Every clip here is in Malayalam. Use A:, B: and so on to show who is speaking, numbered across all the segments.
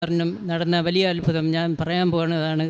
A: കാരണം നടന്ന വലിയ അത്ഭുതം ഞാൻ പറയാൻ പോകുന്നതാണ്.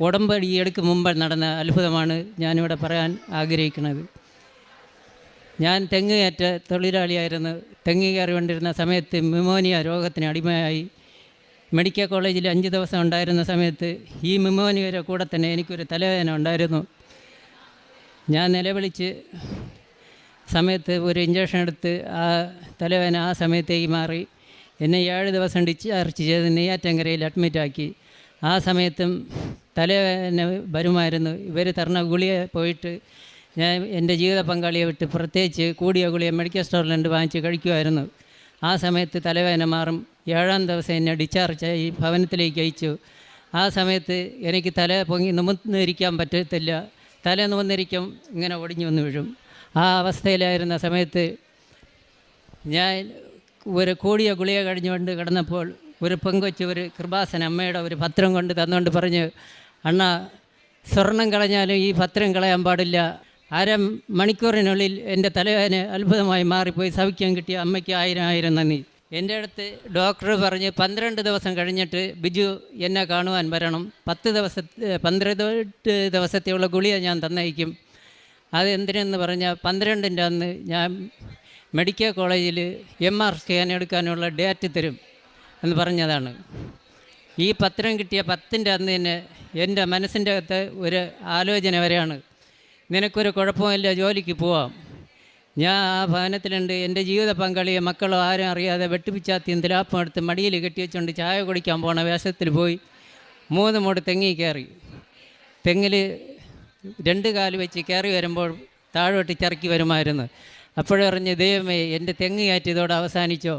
A: ഉടമ്പടിയെടുക്ക് മുമ്പ് നടന്ന അത്ഭുതമാണ് ഞാനിവിടെ പറയാൻ ആഗ്രഹിക്കുന്നത്. ഞാൻ തെങ്ങ് കയറ്റ തൊഴിലാളിയായിരുന്നു. തെങ്ങ് കയറിക്കൊണ്ടിരുന്ന സമയത്ത് ന്യൂമോണിയ രോഗത്തിന് അടിമയായി മെഡിക്കൽ കോളേജിൽ 5 ദിവസം ഉണ്ടായിരുന്ന സമയത്ത് ഈ ന്യൂമോണിയയുടെ കൂടെ തന്നെ എനിക്കൊരു തലവേദന ഉണ്ടായിരുന്നു. ഞാൻ നിലവിളിച്ച് സമയത്ത് ഒരു ഇഞ്ചക്ഷൻ എടുത്ത് ആ തലവേദന ആ സമയത്തേക്ക് മാറി. എന്നെ 7 ദിവസം ഡിസ്ചാർജ് ചെയ്ത് നെയ്യാറ്റങ്കരയിൽ അഡ്മിറ്റാക്കി. ആ സമയത്തും തലവേദന വരുമായിരുന്നു. ഇവർ തരണ ഗുളിക പോയിട്ട് ഞാൻ എൻ്റെ ജീവിത പങ്കാളിയെ വിട്ട് പ്രത്യേകിച്ച് കൂടിയ ഗുളിക മെഡിക്കൽ സ്റ്റോറിലുണ്ട് വാങ്ങിച്ച് കഴിക്കുമായിരുന്നു. ആ സമയത്ത് തലവേദന മാറും. 7-ാം ദിവസം എന്നെ ഡിസ്ചാർജായി ഭവനത്തിലേക്ക് അയച്ചു. ആ സമയത്ത് എനിക്ക് തല പൊങ്ങി നിമിർന്നിരിക്കാൻ പറ്റത്തില്ല. തല നിമിർന്നിരിക്കും ഇങ്ങനെ ഒടിഞ്ഞു വന്ന് വീഴും. ആ അവസ്ഥയിലായിരുന്ന സമയത്ത് ഞാൻ ഒരു കൂടിയ ഗുളിക കഴിഞ്ഞുകൊണ്ട് കിടന്നപ്പോൾ ഒരു പെങ്കൊച്ച് ഒരു കൃപാസന അമ്മയുടെ ഒരു പത്രം കൊണ്ട് തന്നുകൊണ്ട് പറഞ്ഞു, അണ്ണാ, സ്വർണം കളഞ്ഞാലും ഈ പത്രം കളയാൻ പാടില്ല. മണിക്കൂറിനുള്ളിൽ എൻ്റെ തലവേദന അത്ഭുതമായി മാറിപ്പോയി. സൗഖ്യം കിട്ടിയ അമ്മയ്ക്ക് 1000 നന്ദി. എൻ്റെ അടുത്ത് ഡോക്ടർ പറഞ്ഞ് 12 ദിവസം കഴിഞ്ഞിട്ട് ബിജു എന്നെ കാണുവാൻ വരണം. 12 ദിവസത്തെയുള്ള ഗുളിക ഞാൻ തന്നയക്കും. അത് എന്തിനെന്ന് പറഞ്ഞാൽ 12-ൻ്റെ അന്ന് ഞാൻ മെഡിക്കൽ കോളേജിൽ MR സ്കാൻ എടുക്കാനുള്ള ഡേറ്റ് തരും എന്ന് പറഞ്ഞതാണ്. ഈ പത്രം കിട്ടിയ 10-ൻ്റെ അന്ന് തന്നെ എൻ്റെ മനസ്സിൻ്റെ അകത്ത് ഒരു ആലോചന വരെയാണ്, നിനക്കൊരു കുഴപ്പമില്ല, ജോലിക്ക് പോവാം. ഞാൻ ആ ഭവനത്തിലുണ്ട്. എൻ്റെ ജീവിത പങ്കാളിയെ മക്കളോ ആരും അറിയാതെ വെട്ടിപ്പിച്ചാത്തിയും തിലാപ്പം എടുത്ത് മടിയിൽ കെട്ടി വെച്ചുകൊണ്ട് ചായ കുടിക്കാൻ പോണ വേഷത്തിൽ പോയി 3 മൂട് തെങ്ങിൽ കയറി. തെങ്ങിൽ 2 കാല് വെച്ച് കയറി വരുമ്പോൾ താഴോട്ട് ചിറക്കി വരുമായിരുന്നു. അപ്പോഴറിഞ്ഞ്, ദൈവമേ, എൻ്റെ തെങ്ങ് കയറ്റി ഇതോടെ അവസാനിച്ചോ.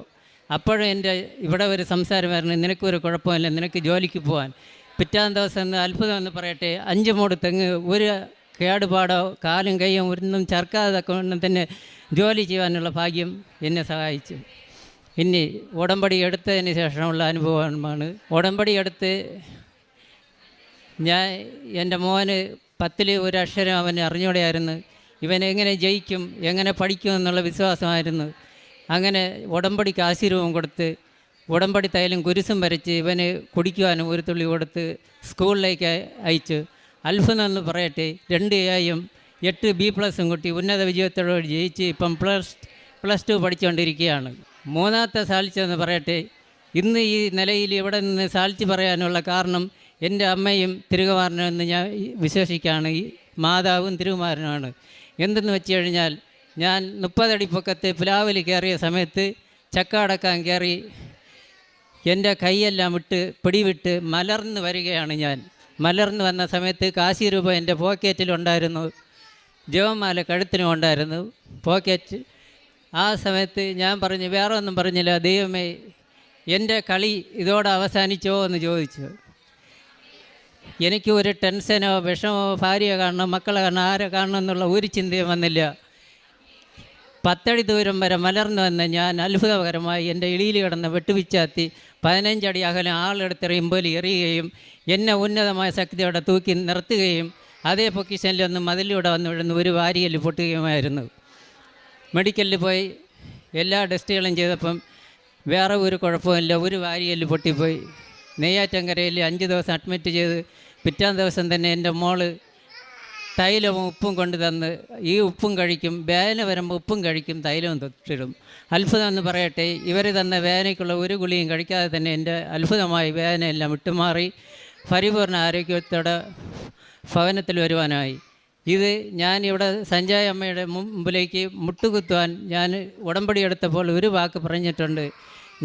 A: അപ്പോഴും എൻ്റെ ഇവിടെ ഒരു സംസാരമായിരുന്നു, നിനക്കൊരു കുഴപ്പമില്ല, നിനക്ക് ജോലിക്ക് പോകാൻ. പിറ്റാം ദിവസം അത്ഭുതം എന്ന് പറയട്ടെ, 5 മൂട് തെങ്ങ് ഒരു കേടുപാടോ കാലും കൈയും ഒന്നും ചേർക്കാതെ കൊണ്ട് തന്നെ ജോലി ചെയ്യാനുള്ള ഭാഗ്യം എന്നെ സഹായിച്ചു. ഇനി ഉടമ്പടി എടുത്തതിന് ശേഷമുള്ള അനുഭവമാണ്. ഉടമ്പടി എടുത്ത് ഞാൻ എൻ്റെ മോന് 10-ൽ ഒരു അക്ഷരം അവന് അറിഞ്ഞൂടെയായിരുന്നു. ഇവൻ എങ്ങനെ ജയിക്കും, എങ്ങനെ പഠിക്കും എന്നുള്ള വിശ്വാസമായിരുന്നു. അങ്ങനെ ഉടമ്പടിക്ക് ആശീർവാദം കൊടുത്ത് ഉടമ്പടി തൈലും കുരിശും വരച്ച് ഇവന് കുടിക്കുവാനും ഒരു തുള്ളി കൊടുത്ത് സ്കൂളിലേക്ക് അയച്ചു. അത്ഭുതം എന്ന് പറയട്ടെ, 2 Aയും 8 B+ കുട്ടി ഉന്നത വിജയത്തോട് ജയിച്ച് ഇപ്പം പ്ലസ് 2 പഠിച്ചുകൊണ്ടിരിക്കുകയാണ്. 3-ാമത്തെ സാധിച്ചതെന്ന് പറയട്ടെ, ഇന്ന് ഈ നിലയിൽ ഇവിടെ നിന്ന് സാധിച്ച് പറയാനുള്ള കാരണം എൻ്റെ അമ്മയും തിരുകുമാരനെന്ന് ഞാൻ വിശ്വസിക്കുകയാണ്. ഈ മാതാവും തിരുകുമാരനുമാണ്. എന്തെന്ന് വെച്ച് കഴിഞ്ഞാൽ, ഞാൻ 30 അടി പൊക്കത്ത് പ്ലാവിൽ കയറിയ സമയത്ത് ചക്ക അടക്കാൻ കയറി എൻ്റെ കൈയെല്ലാം പിടിവിട്ട് മലർന്ന് വരികയാണ്. ഞാൻ മലർന്ന് വന്ന സമയത്ത് കാശി രൂപ എൻ്റെ പോക്കറ്റിലുണ്ടായിരുന്നു, ജപമാല കഴുത്തിനും ഉണ്ടായിരുന്നു പോക്കറ്റ്. ആ സമയത്ത് ഞാൻ പറഞ്ഞു, വേറെ ഒന്നും പറഞ്ഞില്ല, ദൈവമേ, എൻ്റെ കളി ഇതോടെ അവസാനിച്ചോ എന്ന് ചോദിച്ചു. എനിക്ക് ഒരു ടെൻഷനോ വിഷമോ ഭാര്യയെ കാണണം, മക്കളെ കാണണം, ആരെ കാണണം എന്നുള്ള ഒരു ചിന്തയും വന്നില്ല. 10 അടി ദൂരം വരെ മലർന്നു വന്ന് ഞാൻ അത്ഭുതകരമായി എൻ്റെ ഇളിയിൽ കിടന്ന് വെട്ടുപിച്ചാത്തി 15 അടി അകലം ആളെടുത്തെറിയുമ്പോൾ എറിയുകയും എന്നെ ഉന്നതമായ ശക്തിയോടെ തൂക്കി നിർത്തുകയും അതേ പൊക്കിഷനിലൊന്ന് മതിലൂടെ വന്ന് വീഴുന്ന ഒരു വാരിയൽ പൊട്ടുകയുമായിരുന്നു. മെഡിക്കലിൽ പോയി എല്ലാ ടെസ്റ്റുകളും ചെയ്തപ്പം വേറെ ഒരു കുഴപ്പമില്ല, ഒരു വാരിയൽ പൊട്ടിപ്പോയി. നെയ്യാറ്റങ്കരയിൽ 5 ദിവസം അഡ്മിറ്റ് ചെയ്ത് പിറ്റാം ദിവസം തന്നെ എൻ്റെ മോള് തൈലവും ഉപ്പും കൊണ്ട് തന്ന്, ഈ ഉപ്പും കഴിക്കും, വേദന വരുമ്പോൾ ഉപ്പും കഴിക്കും, തൈലവും തൊട്ടിടും. അത്ഭുതം എന്ന് പറയട്ടെ, ഇവർ തന്ന വേദനയ്ക്കുള്ള ഒരു ഗുളിയും കഴിക്കാതെ തന്നെ എൻ്റെ അത്ഭുതമായി വേദനയെല്ലാം വിട്ടുമാറി പരിപൂർണ ആരോഗ്യത്തോടെ ഭവനത്തിൽ വരുവാനായി. ഇത് ഞാനിവിടെ സഞ്ജയ് അമ്മയുടെ മുമ്പിലേക്ക് മുട്ടുകുത്തുവാൻ ഞാൻ ഉടമ്പടി എടുത്തപ്പോൾ ഒരു വാക്ക് പറഞ്ഞിട്ടുണ്ട്,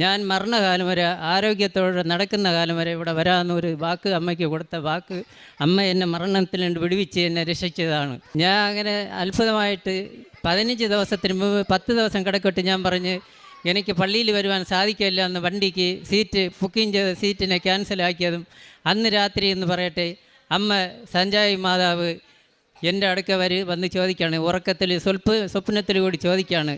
A: ഞാൻ മരണകാലം വരെ ആരോഗ്യത്തോടെ നടക്കുന്ന കാലം വരെ ഇവിടെ വരാമെന്നൊരു വാക്ക് അമ്മയ്ക്ക് കൊടുത്ത വാക്ക്. അമ്മ എന്നെ മരണത്തിൽ നിന്ന് വിടുവിച്ച് എന്നെ രക്ഷിച്ചതാണ്. ഞാൻ അങ്ങനെ അത്ഭുതമായിട്ട് 15 ദിവസത്തിന് മുമ്പ് 10 ദിവസം കിടക്കട്ട് ഞാൻ പറഞ്ഞ് എനിക്ക് പള്ളിയിൽ വരുവാൻ സാധിക്കില്ല എന്ന് വണ്ടിക്ക് സീറ്റ് ബുക്കിംഗ് ചെയ്ത സീറ്റിനെ ക്യാൻസലാക്കിയതും അന്ന് രാത്രി എന്ന് പറയട്ടെ, അമ്മ സഞ്ജയ് മാതാവ് എൻ്റെ അടുക്ക വന്ന് ചോദിക്കുകയാണ്, ഉറക്കത്തിൽ സ്വപ്നത്തിൽ കൂടി ചോദിക്കുകയാണ്,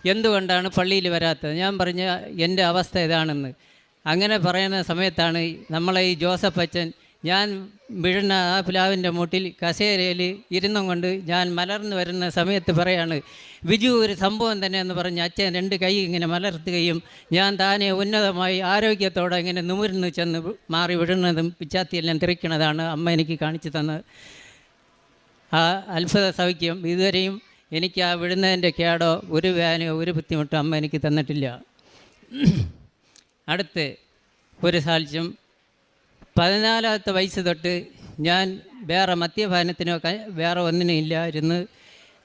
A: എന്തുകൊണ്ടാണ് പള്ളിയിൽ വരാത്തത്. ഞാൻ പറഞ്ഞ എൻ്റെ അവസ്ഥ ഇതാണെന്ന്. അങ്ങനെ പറയുന്ന സമയത്താണ് നമ്മളെ ഈ ജോസഫ് അച്ഛൻ ഞാൻ വീഴുന്ന ആ പ്ലാവിൻ്റെ മൂട്ടിൽ കസേരയിൽ ഇരുന്നും കൊണ്ട് ഞാൻ മലർന്നു വരുന്ന സമയത്ത് പറയാണ്, ബിജു ഒരു സംഭവം തന്നെ എന്ന് പറഞ്ഞ് അച്ഛൻ 2 കൈ ഇങ്ങനെ മലർത്തുകയും ഞാൻ താനെ ഉന്നതമായി ആരോഗ്യത്തോടെ ഇങ്ങനെ നിമിർന്ന് ചെന്ന് മാറി വിടുന്നതും പിച്ചാത്തിയെല്ലാം തെറിക്കണതാണ് അമ്മ എനിക്ക് കാണിച്ചു തന്നത്. ആ അത്ഭുത സൗഖ്യം ഇതുവരെയും എനിക്ക് ആ വിടുന്നതിൻ്റെ കേടോ ഒരു വേനയോ ഒരു ബുദ്ധിമുട്ടോ അമ്മ എനിക്ക് തന്നിട്ടില്ല. അടുത്ത് ഒരു സാക്ഷ്യം, 14ാമത്തെ വയസ്സ് തൊട്ട് ഞാൻ വേറെ മദ്യപാനത്തിനോ വേറെ ഒന്നിനും ഇല്ലായിരുന്നു.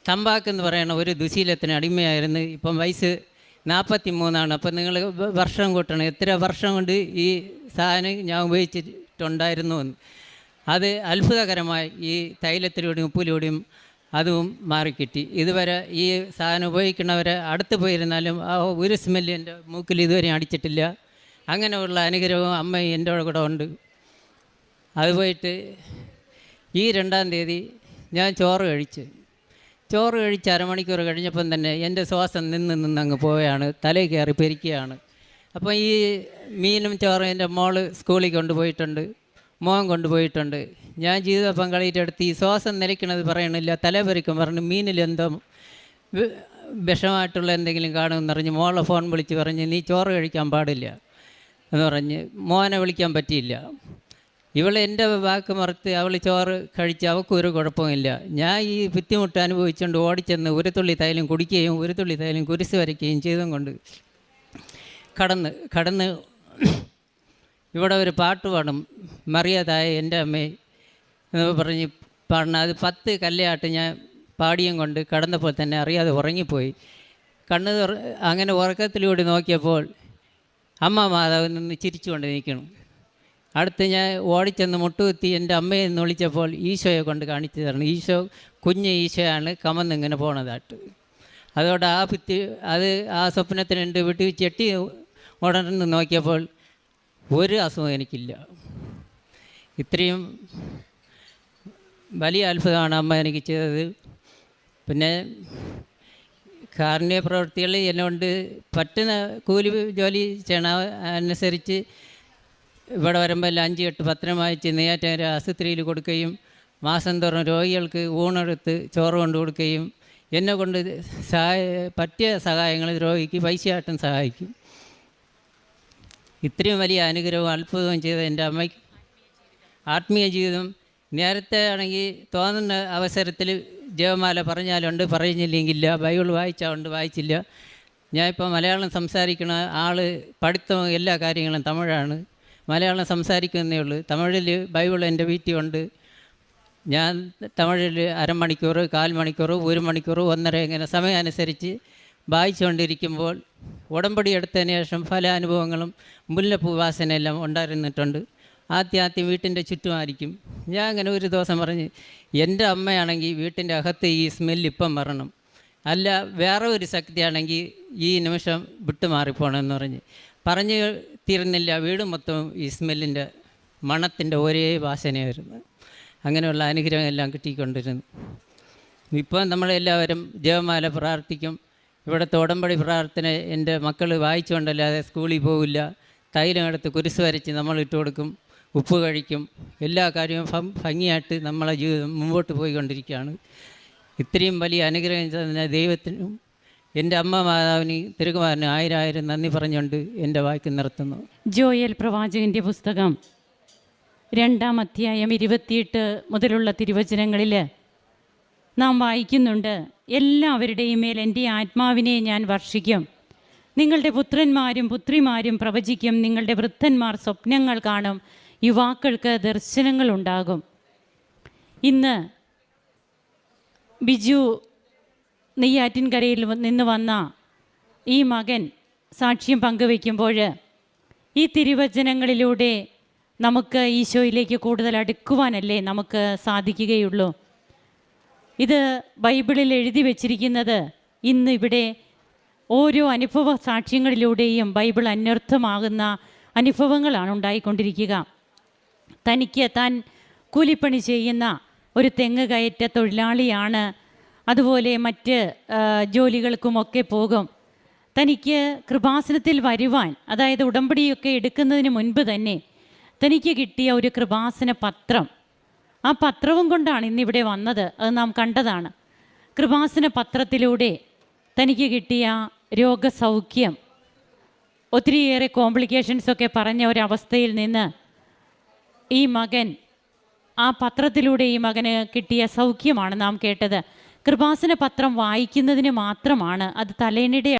A: തമ്പാക്കെന്ന് പറയുന്ന ഒരു ദുശീലത്തിന് അടിമയായിരുന്നു. ഇപ്പം വയസ്സ് 43. അപ്പം നിങ്ങൾ വർഷം കൂട്ടണം, എത്ര വർഷം കൊണ്ട് ഈ സാധനം ഞാൻ ഉപയോഗിച്ചിട്ടുണ്ടായിരുന്നു എന്ന്. അത് അത്ഭുതകരമായി ഈ തൈലത്തിലൂടെയും ഉപ്പിലൂടെയും അതും മാറിക്കിട്ടി. ഇതുവരെ ഈ സാധനം ഉപയോഗിക്കുന്നവരെ അടുത്ത് പോയിരുന്നാലും ആ ഒരു സ്മെല്ല് എൻ്റെ മൂക്കിൽ ഇതുവരെ അടിച്ചിട്ടില്ല. അങ്ങനെയുള്ള അനുഗ്രഹവും അമ്മയും എൻ്റെ കൂടെ ഉണ്ട്. അത് പോയിട്ട് ഈ 2-ാം തീയതി ഞാൻ ചോറ് കഴിച്ച് അരമണിക്കൂർ കഴിഞ്ഞപ്പം തന്നെ എൻ്റെ ശ്വാസം നിന്ന് അങ്ങ് പോവുകയാണ്, തലയിൽ കയറി പെരിക്കുകയാണ്. അപ്പോൾ ഈ മീനും ചോറും എൻ്റെ മോള് സ്കൂളിൽ കൊണ്ടുപോയിട്ടുണ്ട്, മോൻ കൊണ്ടുപോയിട്ടുണ്ട്. ഞാൻ ജീവിത പങ്കാളിയുടെ അടുത്ത് ഈ ശ്വാസം നിലയ്ക്കണത് പറയണില്ല, തലപെരുക്കം പറഞ്ഞു, മീനിലെന്തോ വിഷമായിട്ടുള്ള എന്തെങ്കിലും കാണുമെന്ന് പറഞ്ഞ് മോളെ ഫോൺ വിളിച്ച് പറഞ്ഞ് നീ ചോറ് കഴിക്കാൻ പാടില്ല എന്ന് പറഞ്ഞ് മോനെ വിളിക്കാൻ പറ്റിയില്ല. ഇവൾ എൻ്റെ വാക്ക് മറുത്ത് അവൾ ചോറ് കഴിച്ച് അവൾക്കൊരു കുഴപ്പമില്ല. ഞാൻ ഈ ബുദ്ധിമുട്ട് അനുഭവിച്ചുകൊണ്ട് ഓടിച്ചെന്ന് ഒരു തുള്ളി തൈലം കുടിക്കുകയും ഒരു തുള്ളി തൈലം കുരിശ് വരയ്ക്കുകയും ചെയ്തും കൊണ്ട് കടന്ന് ഇവിടെ ഒരു പാട്ട് പാടും, മറിയാതായ എൻ്റെ അമ്മേ എന്ന് പറഞ്ഞ് പാടണം. അത് 10 കല്ലയാട്ട് ഞാൻ പാടിയും കൊണ്ട് കടന്നപ്പോൾ തന്നെ അറിയാതെ ഉറങ്ങിപ്പോയി. അങ്ങനെ ഉറക്കത്തിലൂടെ നോക്കിയപ്പോൾ അമ്മ മാതാവ് നിന്ന് ചിരിച്ചുകൊണ്ട് നിൽക്കണം. അടുത്ത് ഞാൻ ഓടിച്ചെന്ന് മുട്ടുകുത്തി എൻ്റെ അമ്മയെ എന്ന് വിളിച്ചപ്പോൾ ഈശോയെ കൊണ്ട് കാണിച്ചു തരണം. ഈശോ കുഞ്ഞ് ഈശോയാണ് കമന്നിങ്ങനെ പോണതായിട്ട്. അതോടെ ആ സ്വപ്നത്തിനുണ്ട് വീട്ടിൽ ചെട്ടി ഉടനെ നോക്കിയപ്പോൾ ഒരു അസുഖം എനിക്കില്ല. ഇത്രയും വലിയ അത്ഭുതമാണ് അമ്മ എനിക്ക് ചെയ്തത്. പിന്നെ കാരുണ്യ പ്രവൃത്തികൾ എന്നെക്കൊണ്ട് പറ്റുന്ന കൂലി ജോലി ചെയ്യണ അനുസരിച്ച് ഇവിടെ വരുമ്പോൾ 5-8 പത്രം വായിച്ച് നെയ്യാറ്റിൻകര ആശുപത്രിയിൽ കൊടുക്കുകയും മാസം തോറും രോഗികൾക്ക് ഊണെടുത്ത് ചോറ് കൊണ്ട് കൊടുക്കുകയും എന്നെ കൊണ്ട് പറ്റിയ സഹായങ്ങൾ രോഗിക്ക് പൈസയായിട്ടും സഹായിക്കും. ഇത്രയും വലിയ അനുഗ്രഹവും അത്ഭുതവും ചെയ്ത എൻ്റെ അമ്മയ്ക്ക് ആത്മീയ ജീവിതം നേരത്തെ ആണെങ്കിൽ തോന്നുന്ന അവസരത്തിൽ ജപമാല പറഞ്ഞാലുണ്ട്, പറഞ്ഞില്ലെങ്കില്ല. ബൈബിൾ വായിച്ചാലുണ്ട്, വായിച്ചില്ല. ഞാനിപ്പോൾ മലയാളം സംസാരിക്കുന്ന ആൾ, പഠിത്തവും എല്ലാ കാര്യങ്ങളും തമിഴാണ്. മലയാളം സംസാരിക്കുന്നേ ഉള്ളൂ. തമിഴിൽ ബൈബിൾ എൻ്റെ വീട്ടിലുണ്ട്. ഞാൻ തമിഴിൽ അരമണിക്കൂർ, 1/4 മണിക്കൂർ, 1 മണിക്കൂർ, 1.5 ഇങ്ങനെ സമയം അനുസരിച്ച് വായിച്ചുകൊണ്ടിരിക്കുമ്പോൾ ഉടമ്പടി എടുത്തതിന് ശേഷം പല അനുഭവങ്ങളും മുല്ലപ്പൂ വാസനയെല്ലാം ഉണ്ടായിരുന്നിട്ടുണ്ട്. ആദ്യം വീട്ടിൻ്റെ ചുറ്റുമായിരിക്കും. ഞാൻ അങ്ങനെ ഒരു ദിവസം പറഞ്ഞ്, എൻ്റെ അമ്മയാണെങ്കിൽ വീട്ടിൻ്റെ അകത്ത് ഈ സ്മെല്ല് ഇപ്പം വരണം, അല്ല വേറെ ഒരു ശക്തിയാണെങ്കിൽ ഈ നിമിഷം വിട്ടുമാറിപ്പോണമെന്ന് പറഞ്ഞ് തീർന്നില്ല. വീട് മൊത്തം ഈ സ്മെല്ലിൻ്റെ മണത്തിൻ്റെ ഒരേ വാസനയായിരുന്നു. അങ്ങനെയുള്ള അനുഗ്രഹം എല്ലാം കിട്ടിക്കൊണ്ടിരുന്നു. ഇപ്പം നമ്മളെല്ലാവരും ജപമാല പ്രാർത്ഥിക്കും. ഇവിടുത്തെ ഉടമ്പടി പ്രാർത്ഥന എൻ്റെ മക്കൾ വായിച്ചുകൊണ്ടല്ലാതെ സ്കൂളിൽ പോവില്ല. തൈലം എടുത്ത് കുരിശ് വരച്ച് നമ്മൾ ഇട്ട് കൊടുക്കും, ഉപ്പ് കഴിക്കും. എല്ലാ കാര്യവും ഭംഗിയായിട്ട് നമ്മളെ ജീവിതം മുമ്പോട്ട് പോയിക്കൊണ്ടിരിക്കുകയാണ്. ഇത്രയും വലിയ അനുഗ്രഹം തന്നെ ദൈവത്തിനും എൻ്റെ അമ്മ മാതാവിന് തിരുകുമാരന് 1000 നന്ദി പറഞ്ഞുകൊണ്ട് എൻ്റെ വാക്ക് നിർത്തുന്നു.
B: ജോയൽ പ്രവാചകൻ്റെ പുസ്തകം 2-ാം അധ്യായം 28 മുതലുള്ള തിരുവചനങ്ങളിൽ നാം വായിക്കുന്നുണ്ട്, എല്ലാവരുടെയും മേൽ എൻ്റെ ആത്മാവിനെ ഞാൻ വർഷിക്കും. നിങ്ങളുടെ പുത്രന്മാരും പുത്രിമാരും പ്രവചിക്കും, നിങ്ങളുടെ വൃദ്ധന്മാർ സ്വപ്നങ്ങൾ കാണും, യുവാക്കൾക്ക് ദർശനങ്ങളുണ്ടാകും. ഇന്ന് ബിജു നെയ്യാറ്റിൻകരയിൽ നിന്ന് വന്ന ഈ മകൻ സാക്ഷ്യം പങ്കുവയ്ക്കുമ്പോൾ ഈ തിരുവചനങ്ങളിലൂടെ നമുക്ക് ഈശോയിലേക്ക് കൂടുതൽ അടുക്കുവാനല്ലേ നമുക്ക് സാധിക്കുകയുള്ളൂ. ഇത് ബൈബിളിൽ എഴുതി വച്ചിരിക്കുന്നത് ഇന്ന് ഇവിടെ ഓരോ അനുഭവ സാക്ഷ്യങ്ങളിലൂടെയും ബൈബിൾ അന്വർത്ഥമാകുന്ന അനുഭവങ്ങളാണ് ഉണ്ടായിക്കൊണ്ടിരിക്കുക. തനിക്ക് താൻ കൂലിപ്പണി ചെയ്യുന്ന ഒരു തെങ്ങ് കയറ്റ തൊഴിലാളിയാണ്. അതുപോലെ മറ്റ് ജോലികൾക്കുമൊക്കെ പോകും. തനിക്ക് കൃപാസനത്തിൽ വരുവാൻ, അതായത് ഉടമ്പടിയൊക്കെ എടുക്കുന്നതിന് മുൻപ് തന്നെ തനിക്ക് കിട്ടിയ ഒരു കൃപാസന പത്രം, ആ പത്രവും കൊണ്ടാണ് ഇന്നിവിടെ വന്നത്. അത് നാം കണ്ടതാണ്. കൃപാസന പത്രത്തിലൂടെ തനിക്ക് കിട്ടിയ രോഗസൗഖ്യം, ഒത്തിരിയേറെ കോംപ്ലിക്കേഷൻസൊക്കെ പറഞ്ഞ ഒരവസ്ഥയിൽ നിന്ന് ഈ മകൻ, ആ പത്രത്തിലൂടെ ഈ മകന് കിട്ടിയ സൗഖ്യമാണ് നാം കേട്ടത്. കൃപാസന പത്രം വായിക്കുന്നതിന് മാത്രമാണ്, അത് തലേണിടെ